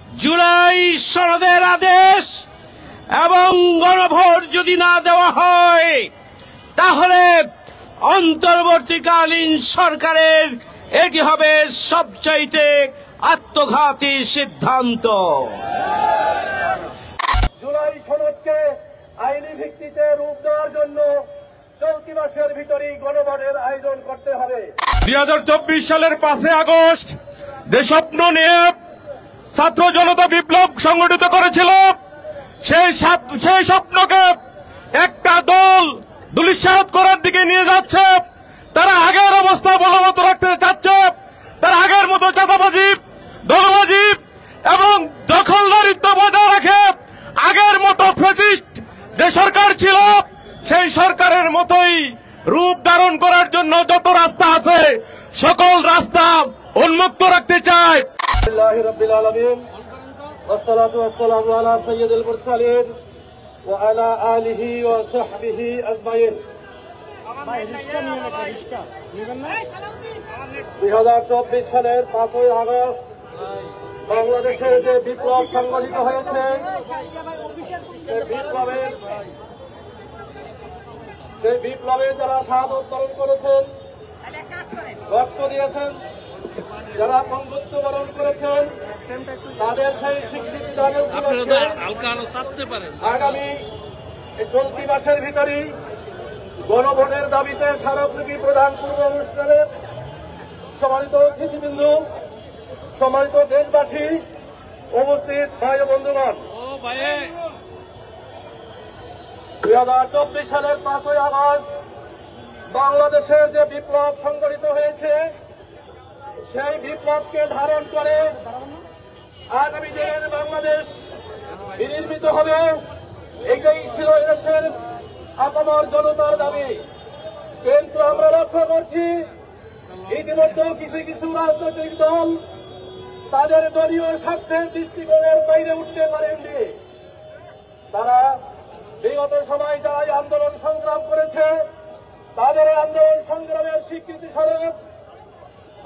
জুলাই সনদের আদেশ এবং গণভোট যদি না দেওয়া হয় তাহলে অন্তর্বর্তীকালীন সরকারের এটি হবে সবচাইতে আত্মঘাতী সিদ্ধান্ত। জুলাই সনদকে আইনি ভিত্তিতে রূপ দেওয়ার জন্য চলতি মাসের ভিতরেই গণভোটের আয়োজন করতে হবে। 2024 সালের 5 আগস্ট দেশস্বপ্ন নিয়ে ছাত্র জনতা বিপ্লব সংগঠিত করেছিল। সেই স্বপ্নকে একটা দল ধূলিসাৎ করার দিকে নিয়ে যাচ্ছে। তারা আগের অবস্থা বলবৎ রাখতে চাচ্ছে। তারা আগের মতো চাঁদাবাজি, দখলবাজি এবং দখলদারিত্ব বজায় রাখে আগের মতো ফ্যাসিস্ট যে সরকার ছিল সেই সরকারের মতোই রূপ ধারণ করার জন্য যত রাস্তা আছে সকল রাস্তা উন্মুক্ত রাখতে চায়। আলহামদুলিল্লাহি রাব্বিল আলামিন ওয়াসসালাতু ওয়াসসালামু আলা সাইয়্যিদিল মুরসালিন ওয়া আলা আলিহি ওয়া সাহবিহি আজমাইন। 2024 সালের 5 আগস্ট বাংলাদেশের যে বিপ্লব সংগঠিত হয়েছে সেই বিপ্লবে যারা শাহাদত বরণ করেছেন, রক্ত দিয়েছেন, যারা বঙ্গত্ব বরণ করেছেন তাদের সেই স্বীকৃতি দানের উপলক্ষে আগামী চলতি মাসের ভিতরেই গণভোটের দাবিতে স্মারকলিপি প্রদান পূর্ব অনুষ্ঠানের সম্মানিত অতিথিবৃন্দ, সম্মানিত দেশবাসী, উপস্থিত ভাই ও বন্ধুগণ, 2024 সালের 5 আগস্ট বাংলাদেশের যে বিপ্লব সংগঠিত হয়েছে সেই বিপ্লবকে ধারণ করে আগামী দিনের বাংলাদেশ বিনির্মিত হবে। এটাই ছিল এদেশের আপামর জনতার দাবি। কিন্তু আমরা লক্ষ্য করছি ইতিমধ্যে কিছু কিছু রাজনৈতিক দল তাদের দলীয় স্বার্থের দৃষ্টিকোণের বাইরে উঠতে পারেননি। তারা বিগত সময় যারা এই আন্দোলন সংগ্রাম করেছে তাদের আন্দোলন সংগ্রামের স্বীকৃতি স্বরূপ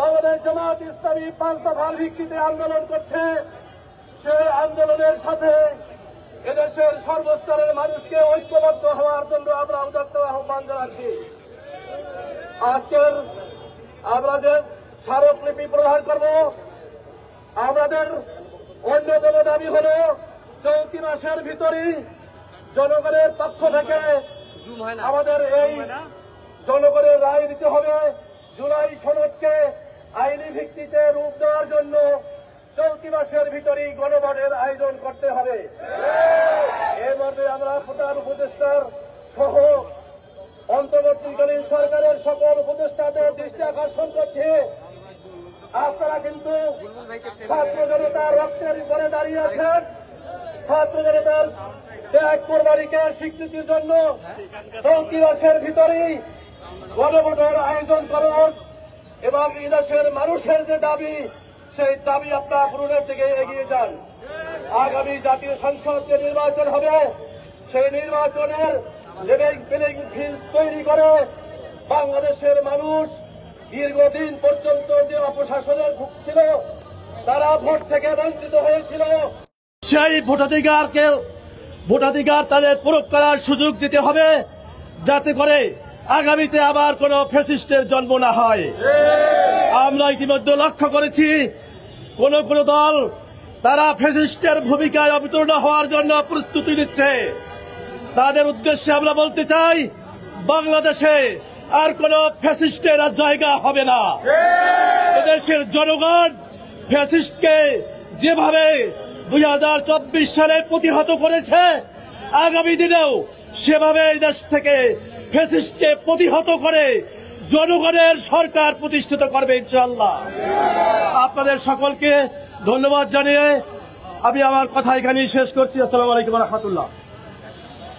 বাংলাদেশ জামাত ইসলামী 5 দফার ভিত্তিতে আন্দোলন করছে। সেই আন্দোলনের সাথে এদেশের সর্বস্তরের মানুষকে ঐক্যবদ্ধ হওয়ার জন্য আমরা উদাত্ত আহ্বান জানাচ্ছি। আজকের আমরা যে স্মারকলিপি প্রদান করব, আমাদের অন্যতম দাবি হল চলতি মাসের ভিতরেই জনগণের পক্ষ থেকে আমাদের এই জনগণের রায় দিতে হবে। জুলাই সনদকে আইনি ভিত্তিতে রূপ দেওয়ার জন্য চলতি মাসের ভিতরেই গণভোটের আয়োজন করতে হবে। এর মধ্যে আমরা প্রধান উপদেষ্টার সহ অন্তর্বর্তীকালীন সরকারের সকল উপদেষ্টাদের দৃষ্টি আকর্ষণ করছে। আপনারা কিন্তু ছাত্র জনতার রক্তের উপরে দাঁড়িয়ে আছেন। ছাত্র জনতার ত্যাগ কোরবানিকে স্বীকৃতির জন্য চলতি মাসের ভিতরেই গণভোটের আয়োজন করুন এবং এদেশের মানুষের যে দাবি সেই দাবি আপনার পূরণের দিকে এগিয়ে যান। আগামী জাতীয় সংসদ যে নির্বাচন হবে সেই নির্বাচনের লেভেল প্লেইং ফিল্ড তৈরি করে বাংলাদেশের মানুষ দীর্ঘদিন পর্যন্ত যে অপশাসনের ভুগছিল, তারা ভোট থেকে বঞ্চিত হয়েছিল, সেই ভোটাধিকার তাদের প্রয়োগ করার সুযোগ দিতে হবে, যাতে করে আগামীতে আবার কোন ফ্যাসিস্টের জন্ম না হয়। আমরা ইতিমধ্যে লক্ষ্য করেছি কোন কোন দল তারা ফ্যাসিস্টের ভূমিকায় অবতীর্ণ হওয়ার জন্য প্রস্তুতি নিচ্ছে। তাদের উদ্দেশ্যে আমরা বলতে চাই, বাংলাদেশে আর কোন ফ্যাসিস্টের জায়গা হবে না। এদেশের জনগণ ফ্যাসিস্টকে যেভাবে 2024 সালে প্রতিহত করেছে, আগামী দিনেও সেভাবে এই দেশ থেকে ফ্যাসিস্টকে প্রতিহত করে জনগণের সরকার প্রতিষ্ঠিত করবে ইনশাআল্লাহ। আপনাদের সকলকে ধন্যবাদ জানিয়ে আমি আমার কথা এখানেই শেষ করছি। আসসালামু আলাইকুম ওয়া রাহমাতুল্লাহ।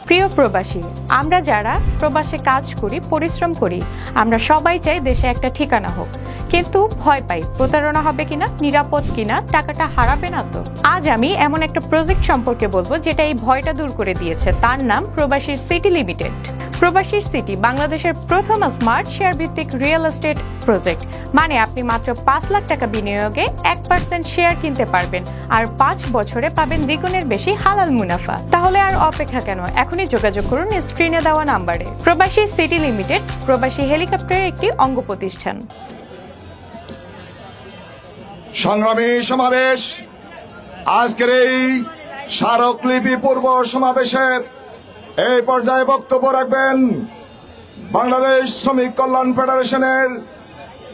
প্রিয় প্রবাসী, আমরা যারা প্রবাসে কাজ করি, পরিশ্রম করি, আমরা সবাই চাই দেশে একটা ঠিকানা হোক, কিন্তু ভয় পাই প্রতারণা হবে কিনা, নিরাপদ কিনা, টাকাটা হারাবে না তো। আজ আমি এমন একটা প্রজেক্ট সম্পর্কে বলবো যেটা এই ভয়টা দূর করে দিয়েছে। তার নাম প্রবাসীর সিটি লিমিটেড। প্রবাসীর সিটি বাংলাদেশের প্রথম স্মার্ট শেয়ার ভিত্তিক রিয়েল এস্টেট প্রজেক্ট। মানে আপনি মাত্র 5 লাখ টাকা বিনিয়োগে 1% শেয়ার কিনতে পারবেন, আর 5 বছরে পাবেন দ্বিগুণের বেশি হালাল মুনাফা। তাহলে আর অপেক্ষা কেন? এখনই যোগাযোগ করুন স্ক্রিনে দেওয়া নাম্বারে। প্রবাসী সিটি লিমিটেড প্রবাসী হেলিকপ্টারের একটি অঙ্গ প্রতিষ্ঠান। সংগ্রামী সমাবেশ, আজকের এই স্মারকলিপি পূর্ব সমাবেশে এই পর্যায়ে বক্তব্য রাখবেন বাংলাদেশ শ্রমিক কল্যাণ ফেডারেশনের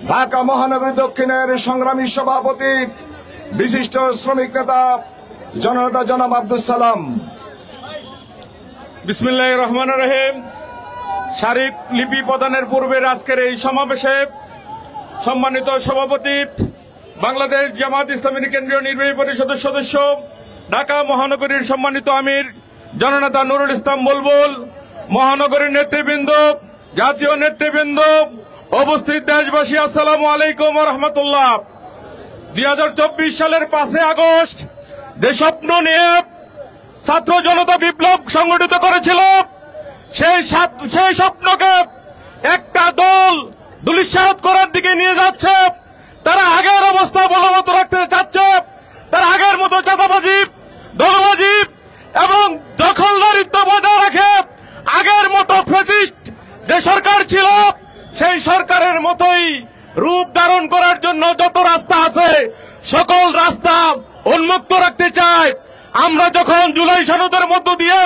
ঢাকা মহানগরী দক্ষিণের সংগ্রামী সভাপতি বিশিষ্ট শ্রমিক নেতা জননেতা জনাব আব্দুল সালাম। বিসমিল্লাহির রহমানির রহিম। শারীরিক লিপি প্রদানের পূর্বের আজকের এই সমাবেশে সম্মানিত সভাপতি, বাংলাদেশ জামাত ইসলামীর কেন্দ্রীয় নির্বাহী পরিষদের সদস্য, ঢাকা মহানগরীর সম্মানিত আমির জননেতা নুরুল ইসলাম বুলবুল, মহানগরীর নেতৃবৃন্দ, জাতীয় নেতৃবৃন্দ, উপস্থিত দেশবাসী, আসসালামু আলাইকুম ওয়া রাহমাতুল্লাহ। 2024 সালের 5 আগস্ট দেশস্বপ্ন নিয়ে ছাত্র জনতা বিপ্লব সংগঠিত করেছিল। সেই স্বপ্নকে একটা দল ধূলিসাৎ করার দিকে নিয়ে যাচ্ছে। তারা আগের অবস্থা বলবৎ রাখতে চাচ্ছে। তারা আগের মতো চাঁদাবাজি, দখলবাজি এবং দখলদারিত্ব বজায় রাখে আগের মতো ফ্যাসিস্ট যে সরকার ছিল সেই সরকারের মতোই রূপ ধারণ করার জন্য যত রাস্তা আছে সকল রাস্তা উন্মুক্ত রাখতে চায়। আমরা যখন জুলাই সনদের মধ্য দিয়ে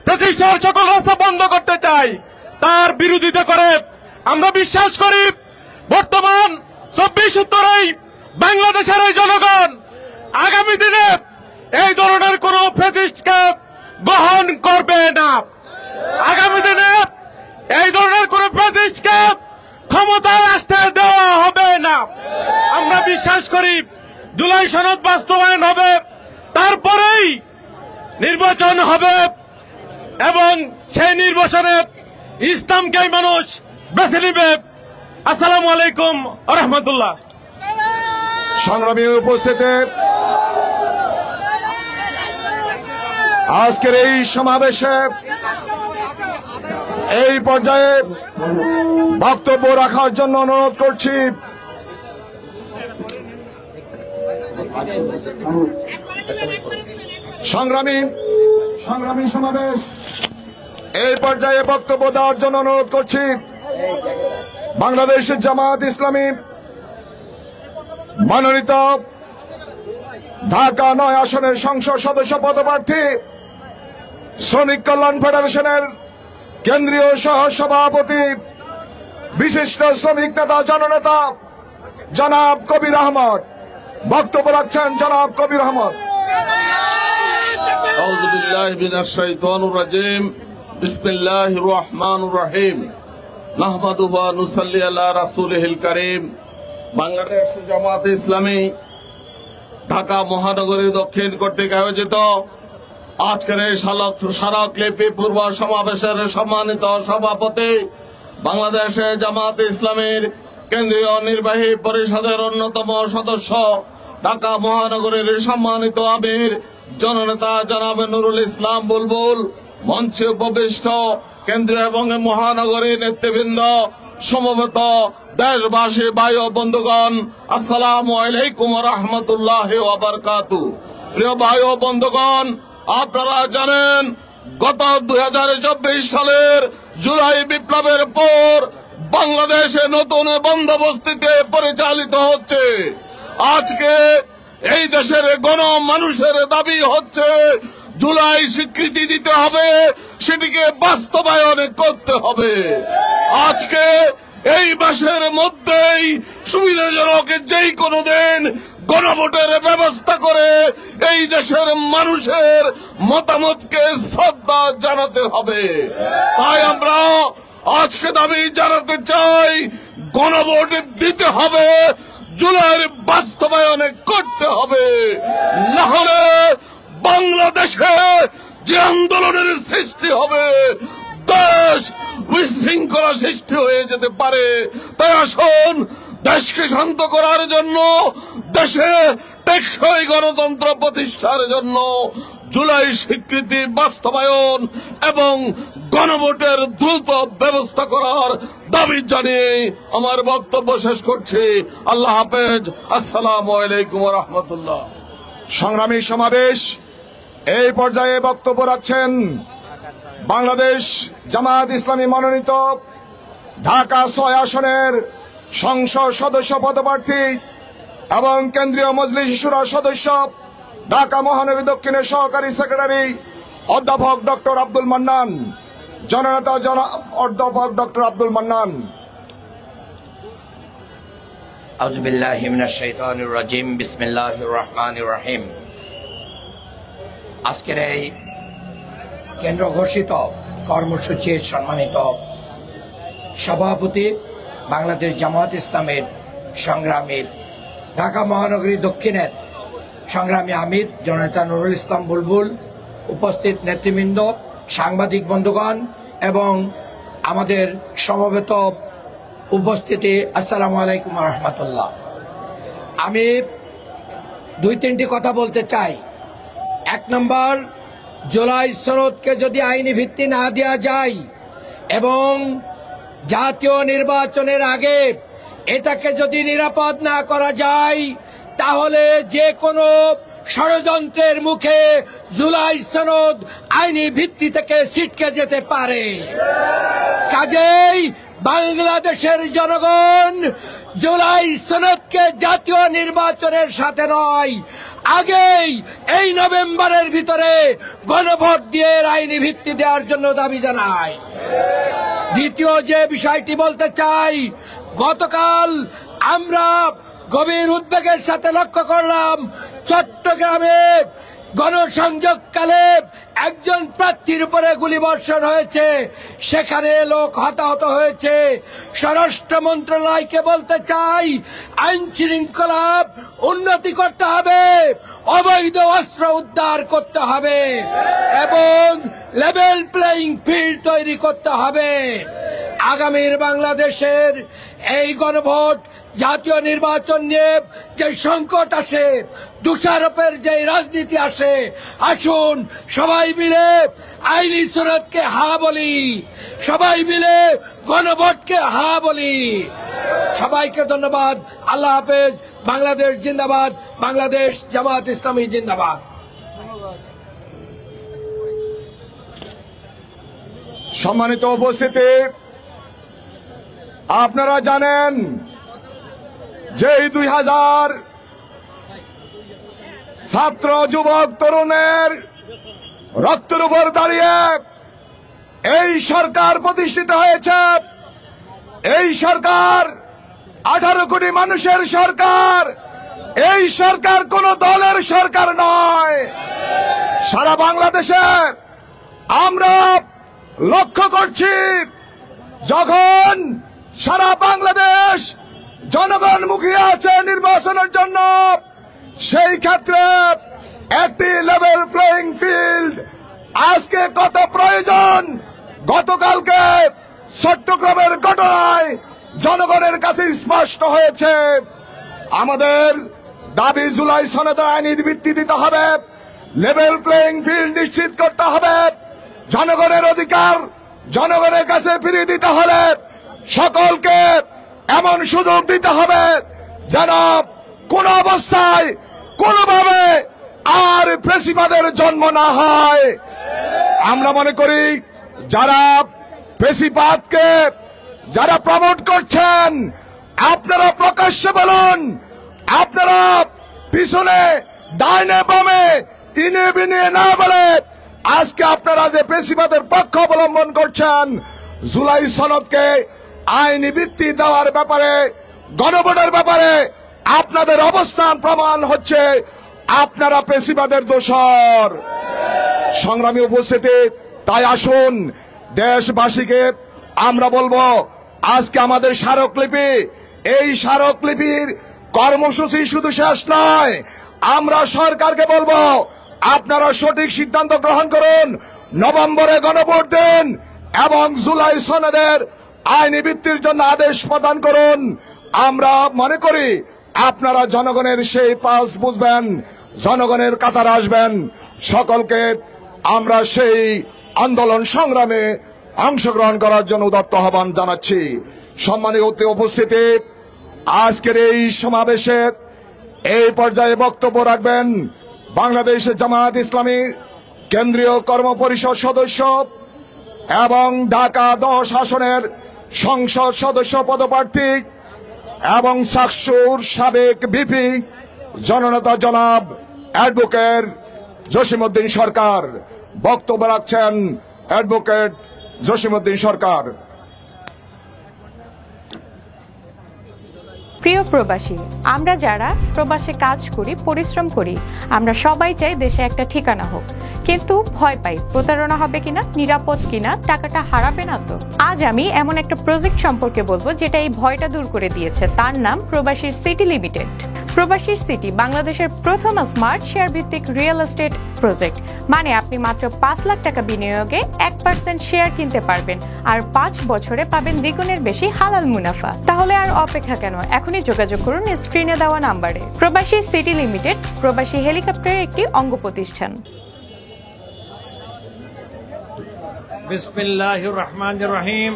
প্রতিষ্ঠার সকল রাস্তা বন্ধ করতে চাই, তার বিরোধিতা করে আমরা বিশ্বাস করি বর্তমান 24 বাংলাদেশের এই জনগণ আগামী দিনে এই ধরনের কোন ফ্যাসিস্টকে গ্রহণ করবে না। আগামী দিনে এই ধরনের কোন ফ্যাসিস্টকে ক্ষমতায় আসতে দেওয়া হবে না। আমরা বিশ্বাস করি জুলাই সনদ বাস্তবায়ন হবে, তারপরেই নির্বাচন হবে এবং সেই নির্বাচনে ইসলামকেই মানুষ বেছে নিবে। আসসালামু আলাইকুম ওয়া রাহমাতুল্লাহ। সংগ্রামী উপস্থিতি, আজকের এই সমাবেশে এই পর্যায়ে বক্তব্য রাখার জন্য অনুরোধ করছি সংগ্রামী সমাবেশ, এই পর্যায়ে বক্তব্য দেওয়ার জন্য অনুরোধ করছি বাংলাদেশ জামাত ইসলামী মনোনীত ঢাকা 9 আসনের সংসদ সদস্য পদপ্রার্থী শ্রমিক কল্যাণ ফেডারেশনের কেন্দ্রীয় সহ সভাপতি বিশিষ্ট শ্রমিক নেতা জননেতা জনাব কবির আহমদ। বক্তব্য রাখছেন জনাব কবির আহমদ। আউযু বিল্লাহি মিনাশ শাইতানির রাজিম। বিসমিল্লাহির রহমানির রহিম। নাহমাদুহু ওয়া নুসাল্লি আলা রাসূলিহিল কারীম। বাংলাদেশ জামাত ইসলামী ঢাকা মহানগরী দক্ষিণ কর্তৃক আয়োজিত আজকের এই স্মারকলিপি পূর্ব সমাবেশের সম্মানিত সভাপতি, বাংলাদেশে জামাত ইসলামীর কেন্দ্রীয় নির্বাহী পরিষদের অন্যতম সদস্য, ঢাকা মহানগরীর সম্মানিত আমির জননেতা জনাব নুরুল ইসলাম বুলবুল, মঞ্চে উপবিষ্ট কেন্দ্রীয় এবং মহানগরী নেতৃবৃন্দ, সমবেত দেশবাসী ভাই ও বন্ধুগণ, আসসালামু আলাইকুম ওয়া রাহমাতুল্লাহি ওয়া বারাকাতুহু। প্রিয় ভাই ও বন্ধুগণ, আপনারা জানেন গত 2024 সালের জুলাই বিপ্লবের পর বাংলাদেশে নতুন বন্দোবস্তিতে পরিচালিত হচ্ছে। আজকে এই দেশের গণমানুষের দাবি হচ্ছে জুলাই স্বীকৃতি দিতে হবে, সেটিকে বাস্তবায়ন করতে হবে। আজকে এই মাসের মধ্যেই সুবিধাজনক যেই কোনো দিন গণভোটের ব্যবস্থা করে এই দেশের মানুষের মতামতকে শ্রদ্ধা জানাতে হবে। তাই আমরা আজকে দাবি জানাতে চাই, গণভোট দিতে হবে, জুলাইয়ের বাস্তবায়নে করতে হবে, না হলে বাংলাদেশে যে আন্দোলনের সৃষ্টি হবে দেশ বিশৃঙ্খলা সৃষ্টি হয়ে যেতে পারে। তাই আসুন দেশকে শান্ত করার জন্য, দেশে টেকসই গণতন্ত্র প্রতিষ্ঠার জন্য জুলাই স্বীকৃতি বাস্তবায়ন এবং গণভোটের দ্রুত ব্যবস্থা করার দাবি জানিয়ে আমার বক্তব্য শেষ করছি। আল্লাহ হাফেজ। আসসালামু আলাইকুম ওয়া রাহমাতুল্লাহ। সংগ্রামী সমাবেশ এই পর্যায়ে বক্তব্য রাখছেন বাংলাদেশ জামায়াত ইসলামী মনোনীত ঢাকা ৬ আসনের সংসদ সদস্য পদপ্রার্থী এবং কেন্দ্রীয় মজলিস শুরা সদস্য ঢাকা মহানগরী দক্ষিণের সহকারী সেক্রেটারি অধ্যাপক ডক্টর আব্দুল মান্নান। জননেতা অধ্যাপক ডক্টর আব্দুল মান্নান। আউযু বিল্লাহি মিনাশ শাইতানির রাজিম। বিসমিল্লাহির রহমানির রহিম। আজকের এই কেন্দ্র ঘোষিত কর্মসূচির সম্মানিত সভাপতি বাংলাদেশ জামায়াত ইসলামের সংগ্রামী ঢাকা মহানগরী দক্ষিণের সংগ্রামী আমির জননেতা নুরুল ইসলাম বুলবুল, উপস্থিত নেতৃবৃন্দ, সাংবাদিক বন্ধুগণ এবং আমাদের সমবেত উপস্থিতি, আসসালামু আলাইকুম ওয়া রাহমাতুল্লাহ। আমি 2-3টি কথা বলতে চাই। 1 নম্বর, জুলাই সনদকে যদি আইনি ভিত্তি না দেওয়া যায় এবং জাতীয় নির্বাচনের আগে এটাকে যদি নিরাপদ না করা যায়, তাহলে যে কোনো ষড়যন্ত্রের মুখে জুলাই সনদ আইনি ভিত্তি থেকে ছিটকে যেতে পারে। কাজেই বাংলাদেশের জনগণ জুলাই সনদকে জাতীয় নির্বাচনের সাথে নয়, আগেই এই নভেম্বরের ভিতরে গণভোট দিয়ে আইনি ভিত্তি দেওয়ার জন্য দাবি জানায়। দ্বিতীয় যে বিষয়টি বলতে চাই, গতকাল আমরা গভীর উদ্বেগের সাথে লক্ষ্য করলাম চট্টগ্রামে গণসংযোগকালে একজন প্রার্থীর উপরে গুলিবর্ষণ হয়েছে, সেখানে লোক হতাহত হয়েছে। স্বরাষ্ট্র মন্ত্রণালয়কে বলতে চাই, আইন শৃঙ্খলা উন্নতি করতে হবে, অবৈধ অস্ত্র উদ্ধার করতে হবে এবং লেভেল প্লেইং ফিল্ড তৈরি করতে হবে। আগামীর বাংলাদেশের এই গণভোট, জাতীয় নির্বাচন নিয়ে যে সংকট আসে, দোষারোপের যে রাজনীতি আসে, আসুন সবাই মিলে আইনি সনদকে হা বলি, সবাই মিলে গণভোটকে হা বলি। সবাইকে ধন্যবাদ। আল্লাহ হাফেজ। বাংলাদেশ জিন্দাবাদ। বাংলাদেশ জামায়াত ইসলামী জিন্দাবাদ। সম্মানিত উপস্থিতি, আপনারা জানেন যে 2000 ছাত্র যুবক তরুণের রক্তের উপর দাঁড়িয়ে এই সরকার প্রতিষ্ঠিত হয়েছে। এই সরকার 18 কোটি মানুষের সরকার। এই সরকার কোন দলের সরকার নয়। সারা বাংলাদেশে আমরা লক্ষ্য করছি, যখন সারা বাংলাদেশ জনগণ মুখিয়ে আছে নির্বাচনের জন্য, সেই ক্ষেত্রে একটি লেভেল প্লেইং ফিল্ড আজকে কত প্রয়োজন, গতকালকে চট্টগ্রামের ঘটনায় জনগণের কাছে স্পষ্ট হয়েছে। আমাদের দাবি, জুলাই সনদের আইনি ভিত্তি দিতে হবে, লেভেল প্লেইং ফিল্ড নিশ্চিত করতে হবে, জনগণের অধিকার জনগণের কাছে ফিরিয়ে দিতে হলে সকলকে এমন সুযোগ দিতে হবে যেন কোন অবস্থায় কোনভাবে আর ফ্যাসিবাদের জন্ম না হয়। আমরা মনে করি যারা ফ্যাসিবাদকে যারা প্রমোট করছেন, আপনারা প্রকাশ্যে বলুন, আপনারা পিছনে ডাইনে বামে ইনে বিনে না বলে আজকে আপনারা যে ফ্যাসিবাদের পক্ষ অবলম্বন করছেন, জুলাই সনদকে আইনি ভিত্তি দেওয়ার ব্যাপারে, গণভোটের ব্যাপারে আপনাদের অবস্থান প্রমাণ হচ্ছে আপনারা ফ্যাসিবাদের দোসর। সংগ্রামী উপস্থিতি, তাই আসুন দেশবাসীকে আমরা বলবো, আজকে আমাদের স্মারকলিপি, এই স্মারকলিপির কর্মসূচি শুধু শেষ নয়, আমরা সরকারকে বলবো আপনারা সঠিক সিদ্ধান্ত গ্রহণ করুন, নভেম্বরে গণভোট দিন এবং জুলাই সনদের আইনি ভিত্তির জন্য আদেশ প্রদান করুন। আমরা মনে করি আপনারা জনগণের সেই পালস বুঝবেন, জনগণের কাতারে আসবেন। সকলকে আমরা সেই আন্দোলন সংগ্রামে অংশগ্রহণ করার জন্য উদাত্ত আহ্বান জানাচ্ছি। সম্মানিত উপস্থিতি, আজকের এই সমাবেশে এই পর্যায়ে বক্তব্য রাখবেন বাংলাদেশ জামায়াত ইসলামী কেন্দ্রীয় কর্মপরিষদ সদস্য এবং ঢাকা 10 আসনের সংসদ সদস্য পদপ্রার্থী এবং চাকসুর সাবেক ভিপি জননেতা জনাব অ্যাডভোকেট জসিমউদ্দিন সরকার। বক্তব্য রাখছেন অ্যাডভোকেট জসিমউদ্দিন সরকার। প্রিয় প্রবাসী, আমরা যারা প্রবাসে কাজ করি, পরিশ্রম করি, আমরা সবাই চাই দেশে একটা ঠিকানা হোক, কিন্তু ভয় পাই প্রতারণা হবে কিনা, নিরাপদ কিনা, টাকাটা হারাবে না তো। আজ আমি এমন একটা প্রজেক্ট সম্পর্কে বলবো যেটা এই ভয়টা দূর করে দিয়েছে। তার নাম প্রবাসীর সিটি লিমিটেড। প্রবাসীর সিটি বাংলাদেশের প্রথম স্মার্ট শেয়ার ভিত্তিক রিয়েল এস্টেট প্রজেক্ট। মানে আপনি মাত্র 5 লাখ টাকা বিনিয়োগে 1% শেয়ার কিনতে পারবেন, আর 5 বছরে পাবেন দ্বিগুণের বেশি হালাল মুনাফা। তাহলে আর অপেক্ষা কেন? এখনই যোগাযোগ করুন স্ক্রিনে দেওয়া নাম্বারে। প্রবাসী সিটি লিমিটেড প্রবাসী হেলিকপ্টারের একটি অঙ্গ প্রতিষ্ঠান। বিসমিল্লাহির রহমানির রহিম।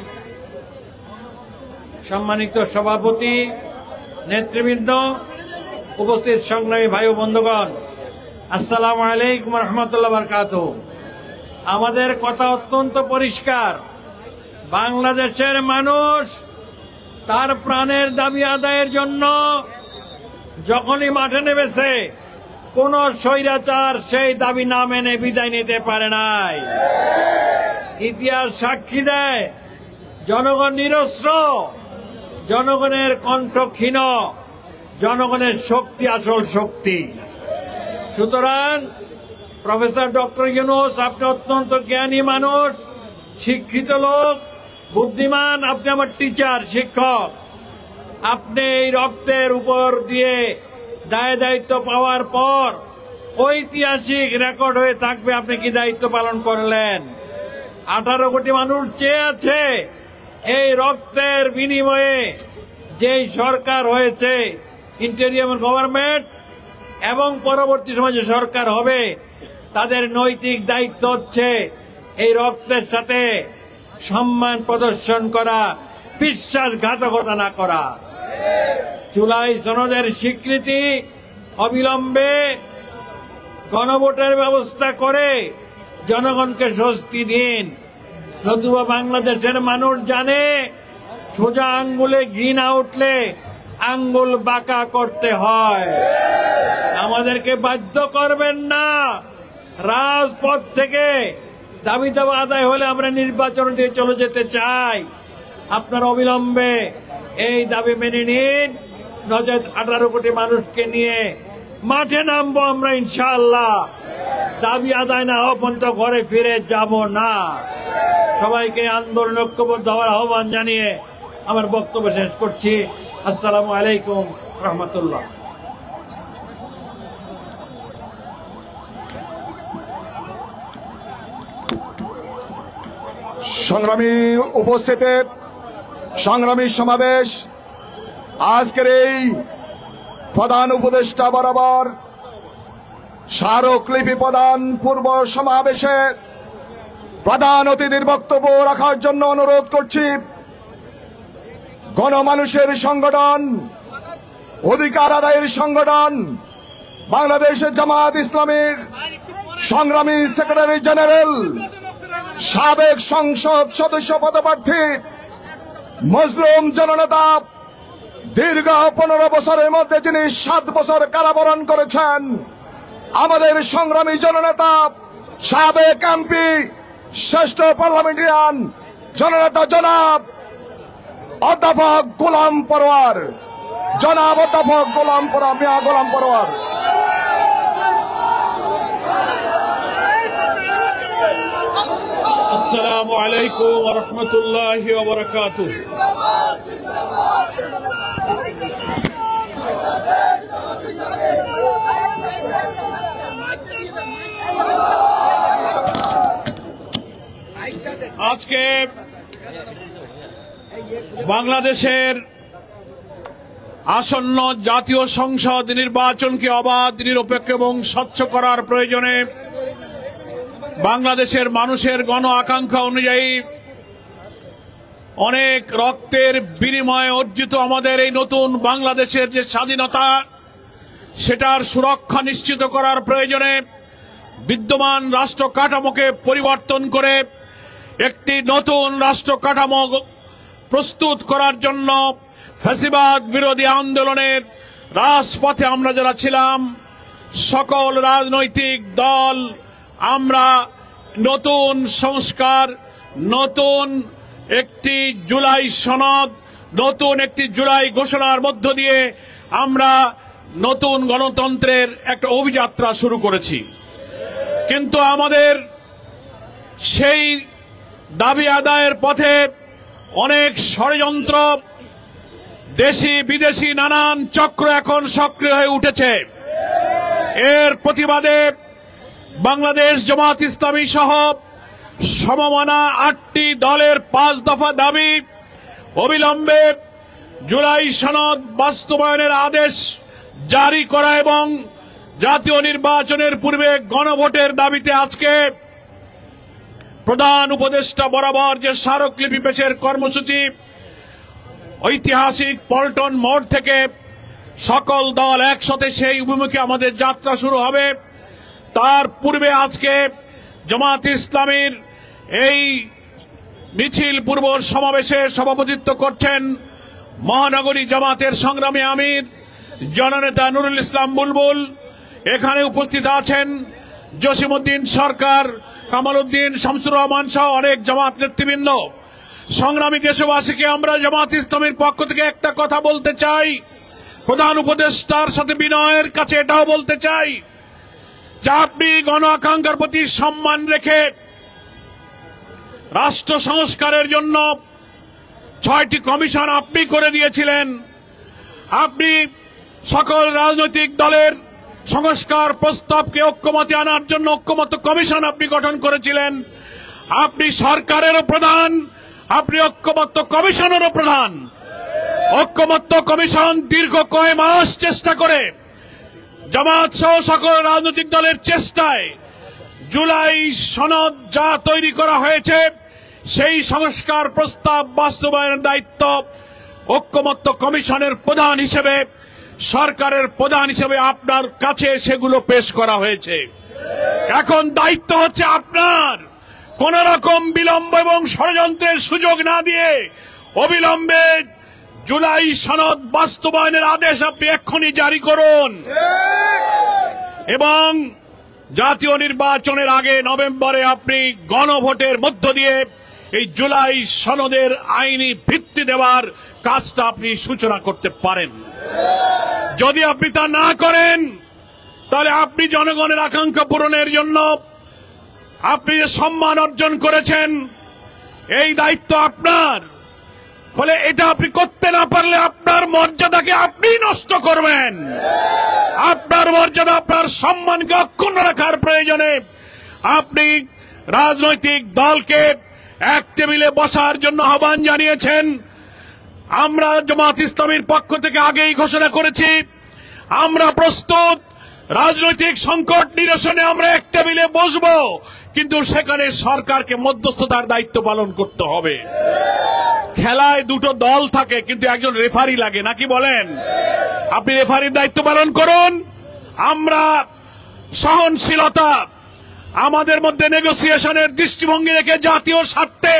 সম্মানিত সভাপতি, নেতৃবৃন্দ, উপস্থিত সংগ্রামী ভাই ও বন্ধুগণ, আসসালামু আলাইকুম রহমতুল্লাহ বারকাতুহু। আমাদের কথা অত্যন্ত পরিষ্কার। বাংলাদেশের মানুষ তার প্রাণের দাবি আদায়ের জন্য যখনই মাঠে নেমেছে, কোন স্বৈরাচার সেই দাবি না মেনে বিদায় নিতে পারে নাই। ইতিহাস সাক্ষী দেয়, জনগণ নিরস্ত্র, জনগণের কণ্ঠ ক্ষীণ, জনগণের শক্তি আসল শক্তি। সুতরাং প্রফেসর ডক্টর ইউনূস, আপনি অত্যন্ত জ্ঞানী মানুষ, শিক্ষিত লোক, বুদ্ধিমান। আপনি আমার টিচার, শিক্ষক। আপনি এই রক্তের উপর দিয়ে দায়িত্ব পাওয়ার পর ঐতিহাসিক রেকর্ড হয়ে থাকবে আপনি কি দায়িত্ব পালন করলেন। 18 কোটি মানুষ চেয়ে আছে এই রক্তের বিনিময়ে যেই সরকার হয়েছে, ইন্টেরিয়ম গভর্নমেন্ট, এবং পরবর্তী সময়ে যে সরকার হবে, তাদের নৈতিক দায়িত্ব হচ্ছে এই রক্তের সাথে সম্মান প্রদর্শন করা, বিশ্বাসঘাতকতা না করা। জুলাই সনদের স্বীকৃতি অবিলম্বে গণভোটের ব্যবস্থা করে জনগণকে স্বস্তি দিন। নতুবা বাংলাদেশের মানুষ জানে, সোজা আঙ্গুলে ঘি না উঠলে আঙ্গুল বাঁকা করতে হয়। আমাদেরকে বাধ্য করবেন না। রাজপথ থেকে দাবি দাবা আদায় হলে আমরা নির্বাচন দিয়ে চলে যেতে চাই। আপনারা অবিলম্বে এই দাবি মেনে নিন, নচেত 18 কোটি মানুষকে নিয়ে মাঠে নামবো আমরা ইনশাআল্লাহ। দাবি আদায় না হওয়া পর্যন্ত ঘরে ফিরে যাব না। সবাইকে আন্দোলন ঐক্যবদ্ধ হওয়ার আহ্বান জানিয়ে আমার বক্তব্য শেষ করছি। আসসালামু আলাইকুম রহমতুল্লাহ। সংগ্রামী উপস্থিতি, সংগ্রামী সমাবেশ, আজকের এই প্রধান উপদেষ্টা বরাবর স্মারকলিপি প্রদান পূর্ব সমাবেশে প্রধান অতিথির বক্তব্য রাখার জন্য অনুরোধ করছি। গণমানুষের সংগঠন, অধিকার আদায়ের সংগঠন বাংলাদেশের জামায়াত ইসলামীর সংগ্রামী সেক্রেটারি জেনারেল, সাবেক সংসদ সদস্য পদপ্রার্থী, মজলুম জননেতা, দীর্ঘ 15 বছরের মধ্যে যিনি 7 বছর কারাবরণ করেছেন, আমাদের সংগ্রামী জননেতা, সাবেক এমপি, শ্রেষ্ঠ পার্লামেন্টারিয়ান জননেতা জনাব অধ্যাপক গোলাম পরোয়ার, জনাব অধ্যাপক গোলাম পরোয়ার, মিয়া গোলাম পরোয়ার। আসসালামু আলাইকুম ওয়া রাহমাতুল্লাহি ওয়া বারাকাতুহু। আজকে বাংলাদেশের আসন্ন জাতীয় সংসদ নির্বাচনকে অবাধ, নিরপেক্ষ এবং স্বচ্ছ করার প্রয়োজনে বাংলাদেশের মানুষের গণ আকাঙ্ক্ষা অনুযায়ী অনেক রক্তের বিনিময়ে অর্জিত আমাদের এই নতুন বাংলাদেশের যে স্বাধীনতা, সেটার সুরক্ষা নিশ্চিত করার প্রয়োজনে বিদ্যমান রাষ্ট্র কাঠামোকে পরিবর্তন করে একটি নতুন রাষ্ট্র কাঠামো প্রস্তুত করার জন্য ফ্যাসিবাদ বিরোধী আন্দোলনের রাজপথে আমরা যারা ছিলাম, সকল রাজনৈতিক দল আমরা নতুন সংস্কার, নতুন একটি জুলাই সনদ, নতুন একটি জুলাই ঘোষণার মধ্য দিয়ে আমরা নতুন গণতন্ত্রের একটা অভিযাত্রা শুরু করেছি। কিন্তু আমাদের সেই দাবি আদায়ের পথে অনেক ষড়যন্ত্র, দেশি বিদেশি নানান চক্র এখন সক্রিয় হয়ে উঠেছে। এর প্রতিবাদে বাংলাদেশ জামাত ইসলামী সহ সমমনা 8টি দলের 5 দফা দাবি, অবিলম্বে জুলাই সনদ বাস্তবায়নের আদেশ জারি করা এবং জাতীয় নির্বাচনের পূর্বে গণভোটের দাবিতে আজকে প্রধান উপদেষ্টা বরাবর যে স্মারকলিপি পেশের কর্মসূচি, ঐতিহাসিক পল্টন মোড় থেকে সকল দল একসাথে সেই অভিমুখে আমাদের যাত্রা শুরু হবে। তার পূর্বে আজকে জামাত ইসলামীর এই মিছিল পূর্ব সমাবেশে সভাপতিত্ব করছেন মহানগরী জামাতের সংগ্রামী আমির জননেতা নুরুল ইসলাম বুলবুল। এখানে উপস্থিত আছেন জসিমউদ্দিন সরকার, কামাল উদ্দিন, শামসুর রহমান সহ অনেক জামাত নেতৃবৃন্দ। সংগ্রামী দেশবাসীকে আমরা জামাত ইসলামের পক্ষ থেকে একটা কথা বলতে চাই, প্রধান উপদেষ্টার সাথে বিনয়ের কাছে এটাও বলতে চাই যে আপনি গণ আকাঙ্ক্ষার প্রতি সম্মান রেখে রাষ্ট্র সংস্কারের জন্য 6টি কমিশন আপনি করে দিয়েছিলেন। আপনি সকল রাজনৈতিক দলের সংস্কার প্রস্তাবকে ঐক্যমতে আনার জন্য ঐক্যমত্য কমিশন আপনি গঠন করেছিলেন। আপনি সরকারেরও প্রধান, আপনি ঐক্যমত্য কমিশনেরও প্রধান। ঐক্যমত্য কমিশন দীর্ঘ কয় মাস চেষ্টা করে জামাত সহ সকল রাজনৈতিক দলের চেষ্টায় জুলাই সনদ যা তৈরি করা হয়েছে সেই সংস্কার প্রস্তাব বাস্তবায়নের দায়িত্ব ঐক্যমত্য কমিশনের প্রধান হিসেবে, সরকারের প্রধান হিসেবে আপনার কাছে সেগুলো পেশ করা হয়েছে। এখন দায়িত্ব হচ্ছে আপনার কোন রকম বিলম্ব এবং ষড়যন্ত্রের সুযোগ না দিয়ে অবিলম্বে জুলাই সনদ বাস্তবায়নের আদেশ আপনি এক্ষুনি জারি করুন এবং জাতীয় নির্বাচনের আগে নভেম্বরে আপনি গণভোটের মধ্য দিয়ে এই জুলাই সনদের আইনি ভিত্তি দেওয়ার কাজটা আপনি সূচনা করতে পারেন। যদি আপনি তা না করেন তাহলে আপনি জনগণের আকাঙ্ক্ষা পূরণের জন্য আপনি যে সম্মান অর্জন করেছেন এই দায়িত্ব আপনার, ফলে এটা আপনি করতে না পারলে আপনার মর্যাদাকে আপনি নষ্ট করবেন। আপনার মর্যাদা, আপনার সম্মানকে অক্ষুণ্ণ রাখার প্রয়োজনে আপনি রাজনৈতিক দলকে এক টেবিলে বসার জন্য আহ্বান জানিয়েছেন। আমরা জামাত ইসলামীর পক্ষ থেকে আগেই ঘোষণা করেছি আমরা প্রস্তুত, রাজনৈতিক সংকট নিরসনে আমরা এক টেবিলে বসবো, কিন্তু সেখানে সরকারকে মধ্যস্থতার দায়িত্ব পালন করতে হবে। খেলায় দুটো দল থাকে কিন্তু একজন রেফারি লাগে, নাকি বলেন? আপনি রেফারির দায়িত্ব পালন করুন। আমরা সহনশীলতা, আমাদের মধ্যে নেগোসিয়েশনের দৃষ্টিভঙ্গি রেখে জাতীয় স্বার্থে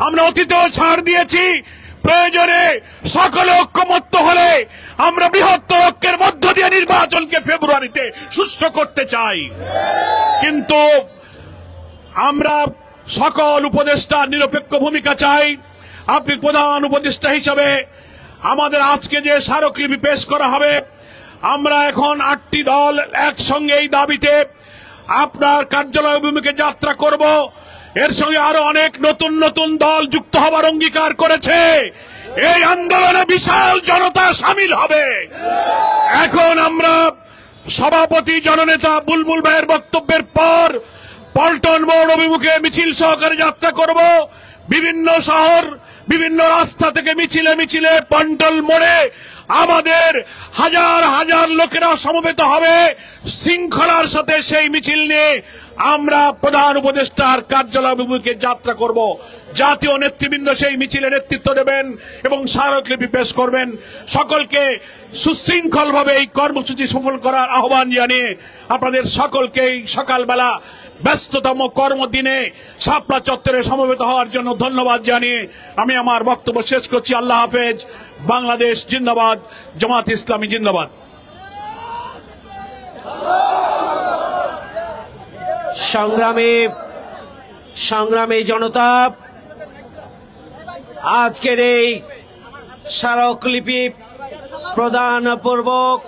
আমরা অতীতেও ছাড় দিয়েছি। প্রয়োজনে সকলে ঐক্যমত্য হলে আমরা বৃহত্তর ঐক্যের মধ্য দিয়ে নির্বাচনকে ফেব্রুয়ারিতে সুষ্ঠু করতে চাই। কিন্তু আমরা সকল উপদেষ্টা নিরপেক্ষ ভূমিকা চাই। আপনি প্রধান উপদেষ্টা হিসাবে আমাদের আজকে যে স্মারকলিপি পেশ করা হবে, আমরা এখন 8টি দল একসঙ্গে এই দাবিতে আপনার কার্যালয় অভিমুখে যাত্রা করব। এর সঙ্গে আরো অনেক নতুন নতুন দল যুক্ত হবার অঙ্গীকার করেছে। এই আন্দোলনে বিশাল জনতা সামিল হবে। এখন আমরা সভাপতি জননেতা বুলবুল ভাইয়ের বক্তব্যের পর পল্টন মোড় অভিমুখে মিছিল সহকারে যাত্রা করব। বিভিন্ন শহর, বিভিন্ন রাস্তা থেকে মিছিলে মিছিলে পল্টন মোড়ে আমাদের হাজার হাজার লোকেরা সমবেত হবে। শৃঙ্খলার সাথে সেই মিছিল নিয়ে আমরা প্রধান উপদেষ্টার কার্যালয় অভিমুখে যাত্রা করব। জাতীয় নেতৃবৃন্দ সেই মিছিলে নেতৃত্ব দেবেন এবং স্মারকলিপি পেশ করবেন। সকলকে সুশৃঙ্খলভাবে এই কর্মসূচি সফল করার আহ্বান জানিয়ে আপনাদের সকলকে এই সকালবেলা ব্যস্ততম কর্মদিনে শাপলা চত্বরে সমবেত হওয়ার জন্য ধন্যবাদ জানিয়ে আমি আমার বক্তব্য শেষ করছি। আল্লাহ হাফেজ। বাংলাদেশ জিন্দাবাদ। জামাত ইসলামী জিন্দাবাদ। সংগ্রামী জনতা, আজকের এই স্মারকলিপি প্রদান পূর্বক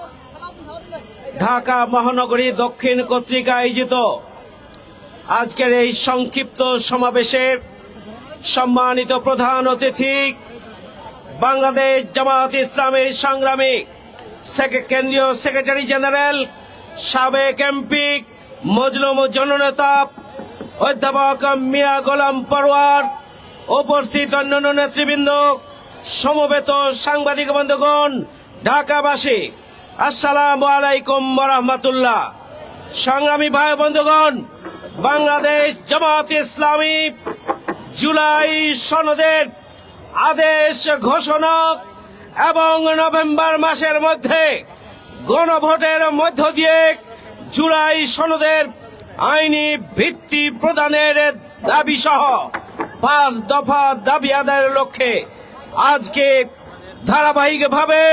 ঢাকা মহানগরী দক্ষিণ কর্তৃক আয়োজিত আজকের এই সংক্ষিপ্ত সমাবেশের সম্মানিত প্রধান অতিথি বাংলাদেশ জামাত ইসলামের সংগ্রামী কেন্দ্রীয় সেক্রেটারি জেনারেল সাবেক এমপি মজলুম জননেতা অধ্যাপক মিয়া গোলাম পরোয়ার, উপস্থিত অন্যান্য নেতৃবৃন্দ, সমবেত সাংবাদিক বন্ধুগণ, ঢাকাবাসী, আসসালামু আলাইকুম ওয়া রাহমাতুল্লাহ। সংগ্রামী ভাই বন্ধুগণ, বাংলাদেশ জামাত ইসলামী জুলাই সনদের আদেশ ঘোষণা এবং নভেম্বর মাসের মধ্যে গণভোটের মধ্য দিয়ে জুলাই সনদের আইনি ভিত্তি প্রদানের দাবি সহ 5 দফা দাবি আদায়ের লক্ষ্যে আজকে ধারাবাহিকভাবে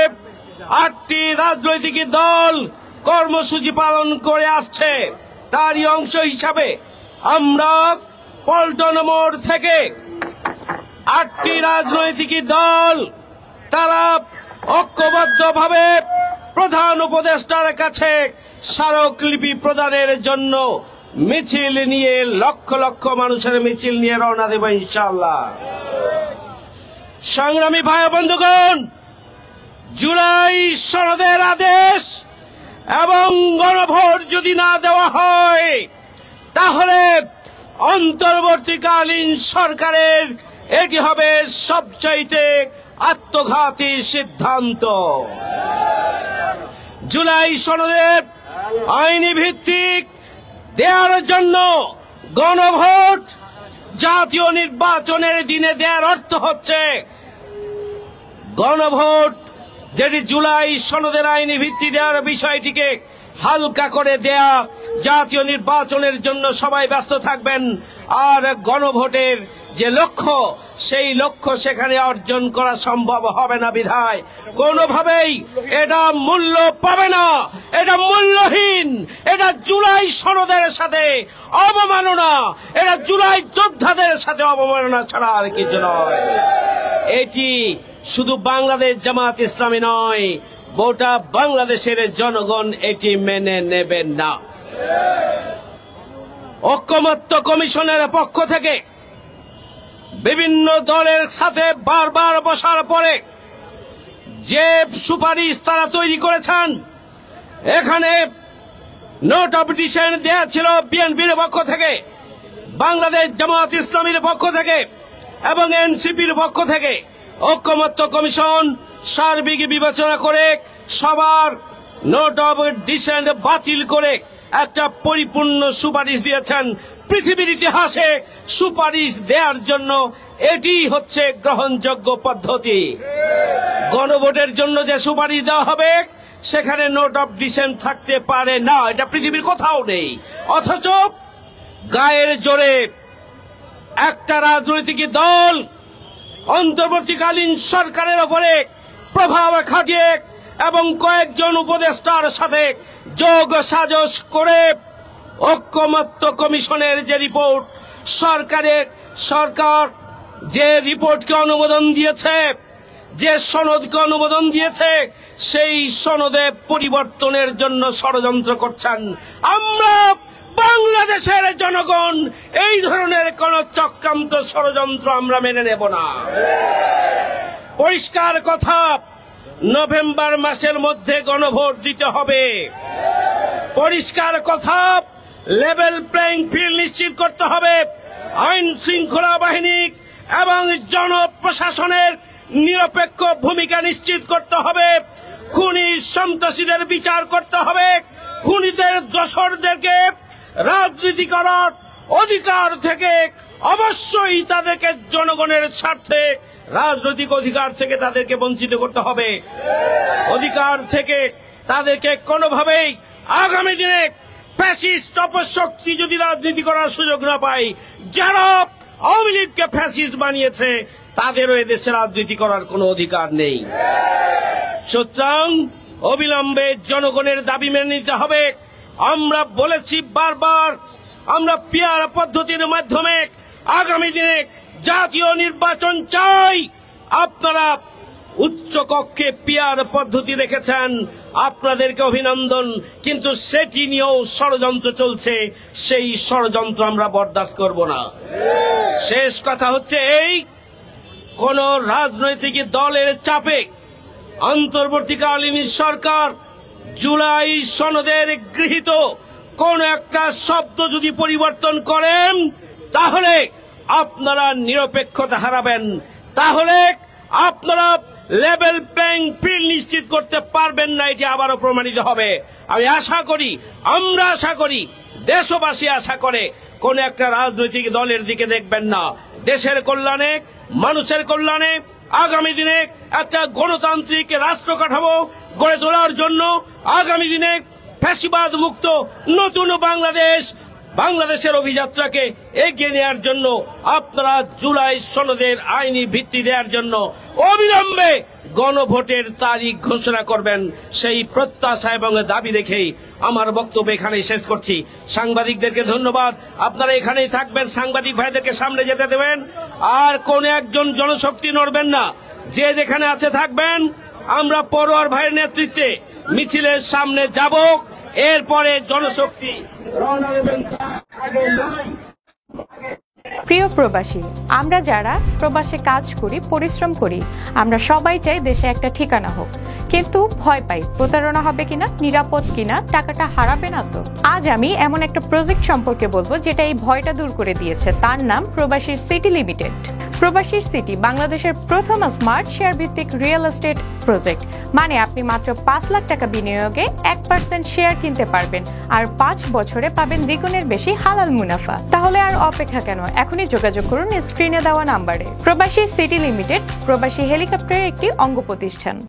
8টি রাজনৈতিক দল কর্মসূচি পালন করে আসছে। তারই অংশ হিসাবে আমরা পল্টন মোড় থেকে 8টি রাজনৈতিক দল তারা ঐক্যবদ্ধভাবে প্রধান উপদেষ্টার কাছে স্মারকলিপি প্রদানের জন্য মিছিল নিয়ে লক্ষ লক্ষ মানুষের মিছিল নিয়ে রওনা দেব ইনশাআল্লাহ। সংগ্রামী ভাই বন্ধুগণ, জুলাই সনদের আদেশ এবং গণভোট যদি না দেওয়া হয় তাহলে অন্তর্বর্তীকালীন সরকারের এটি হবে সবচাইতে আত্মঘাতী সিদ্ধান্ত। জুলাই সনদের আইনি ভিত্তিক দেওয়ার জন্য গণভোট জাতীয় নির্বাচনের দিনে দেওয়ার অর্থ হচ্ছে গণভোট যেটি জুলাই সনদের আইনি ভিত্তি দেওয়ার বিষয়টিকে হালকা করে দেয়া, জাতীয় নির্বাচনের জন্য সবাই ব্যস্ত থাকবেন, আর গণভোটের যে লক্ষ্য সেই লক্ষ্য সেখানে অর্জন করা সম্ভব হবে না বিধায় কোনোভাবেই এটা মূল্য পাবে না, এটা মূল্যহীন, এটা জুলাই সনদের সাথে অবমাননা, এটা জুলাই যোদ্ধাদের সাথে অবমাননা ছাড়া আর কিছু নয়। এটি শুধু বাংলাদেশ জামাত ইসলামী নয়, গোটা বাংলাদেশের জনগণ এটি মেনে নেবেন না। ঐক্যমত্য কমিশনের পক্ষ থেকে বিভিন্ন দলের সাথে বারবার বসার পরে যে সুপারিশ তারা তৈরি করেছেন, এখানে নোট অফ ডিসেন্ট দেয়া ছিল বিএনপির পক্ষ থেকে, বাংলাদেশ জামাত ইসলামীর পক্ষ থেকে এবং এনসিপির পক্ষ থেকে। ঐক্যমত্য কমিশন সার্বিক বিবেচনা করে সবার নোট অফ ডিসেন্ট বাতিল করে একটা পরিপূর্ণ সুপারিশ দিয়েছেন। পৃথিবীর ইতিহাসে সুপারিশ দেওয়ার জন্য এটি হচ্ছে গ্রহণযোগ্য পদ্ধতি। গণভোটের জন্য যে সুপারিশ দেওয়া হবে সেখানে নোট অফ ডিসেন্ট থাকতে পারে না, এটা পৃথিবীর কোথাও নেই। অথচ গায়ের জোরে একটা রাজনৈতিক দল অন্তর্বর্তীকালীন সরকারের উপরে প্রভাব খাটিয়ে এবং কয়েকজন উপদেষ্টার সাথে যোগ সাজস করে ঐক্যমত্য কমিশনের যে রিপোর্ট, সরকার যে রিপোর্টকে অনুমোদন দিয়েছে, যে সনদকে অনুমোদন দিয়েছে, সেই সনদে পরিবর্তনের জন্য ষড়যন্ত্র করছেন। আমরা বাংলাদেশের জনগণ এই ধরনের কোন চক্রান্ত ষড়যন্ত্র আমরা মেনে নেব না। পরিষ্কার কথা, নভেম্বর মাসের মধ্যে গণভোট দিতে হবে। পরিষ্কার কথা, লেভেল প্লেইং ফিল্ড নিশ্চিত করতে হবে। আইন শৃঙ্খলা বাহিনী এবং জনপ্রশাসনের নিরপেক্ষ ভূমিকা নিশ্চিত করতে হবে। খুনি সন্ত্রাসীদের বিচার করতে হবে। খুনিদের দোষরদেরকে রাজনীতি করার অধিকার থেকে অবশ্যই তাদেরকে জনগণের স্বার্থে রাজনৈতিক অধিকার থেকে তাদেরকে বঞ্চিত করতে হবে। অধিকার থেকে তাদেরকে কোনোভাবেই আগামী দিনে ফ্যাসিস্ট অপশক্তি যদি রাজনীতি করার সুযোগ না পায়, যারা আওয়ামী লীগকে ফ্যাসিস্ট বানিয়েছে তাদেরও এদেশে রাজনীতি করার কোনো অধিকার নেই। সুতরাং অবিলম্বে জনগণের দাবি মেনে নিতে হবে। আমরা বলেছি বারবার, আমরা পিয়ার পদ্ধতির মাধ্যমে আগামী দিনে জাতীয় নির্বাচন চাই। আপনারা উচ্চ কক্ষে পিয়ার পদ্ধতি রেখেছেন, আপনাদেরকে অভিনন্দন, কিন্তু সেটি নিয়েও ষড়যন্ত্র চলছে। সেই ষড়যন্ত্র আমরা বরদাস্ত করব না। শেষ কথা হচ্ছে এই, কোন রাজনৈতিক দলের চাপে অন্তর্বর্তীকালীন সরকার জুলাই সনদের গৃহীত কোন একটা শব্দ যদি পরিবর্তন করেন, তাহলে আপনারা নিরপেক্ষতা হারাবেন, তাহলে আপনারা লেভেল প্লেইং ফিল্ড নিশ্চিত করতে পারবেন না। এটি আবারও প্রমাণিত হবে। আমি আশা করি, আমরা আশা করি, দেশবাসী আশা করে, কোন একটা রাজনৈতিক দলের দিকে দেখবেন না। দেশের কল্যাণে, মানুষের কল্যাণে আগামী দিনে একটা গণতান্ত্রিক রাষ্ট্র কাঠামো গড়ে তোলার জন্য, আগামী দিনে ফ্যাসিবাদ মুক্ত নতুন বাংলাদেশের অভিযাত্রাকে এগিয়ে নেওয়ার জন্য আপনারা জুলাই সনদের আইনি ভিত্তি দেওয়ার জন্য অবিলম্বে গণভোটের তারিখ ঘোষণা করবেন, সেই প্রত্যাশা এবং দাবি রেখেই আমার বক্তব্য এখানেই শেষ করছি। সাংবাদিকদেরকে ধন্যবাদ, আপনারা এখানেই থাকবেন, সাংবাদিক ভাইদেরকে সামনে যেতে দেবেন, আর কোন একজন জনশক্তি নড়বেন না, যে যেখানে আছে থাকবেন। আমরা পরোয়ার ভাইয়ের নেতৃত্বে মিছিলের সামনে যাব, এরপরে জনশক্তি রওনা দেবেন। প্রিয় প্রবাসী, আমরা যারা প্রবাসে কাজ করি, পরিশ্রম করি, আমরা সবাই চাই দেশে একটা ঠিকানা হোক, কিন্তু ভয় পাই প্রতারণা হবে কিনা, নিরাপদ কিনা, টাকাটা হারাবে না তো। আজ আমি এমন একটা প্রজেক্ট সম্পর্কে বলবো যেটা এই ভয়টা দূর করে দিয়েছে। তার নাম প্রবাসীর সিটি লিমিটেড। প্রবাসীর সিটি বাংলাদেশের প্রথম স্মার্ট শেয়ার ভিত্তিক রিয়েল এস্টেট প্রজেক্ট। মানে আপনি মাত্র 5 লাখ টাকা বিনিয়োগে 1% শেয়ার কিনতে পারবেন, আর 5 বছরে পাবেন দ্বিগুণের বেশি হালাল মুনাফা। তাহলে আর অপেক্ষা কেন? এখনই যোগাযোগ করুন স্ক্রিনে দেওয়া নাম্বারে। প্রবাসী সিটি লিমিটেড প্রবাসী হেলিকপ্টারের একটি অঙ্গ প্রতিষ্ঠান।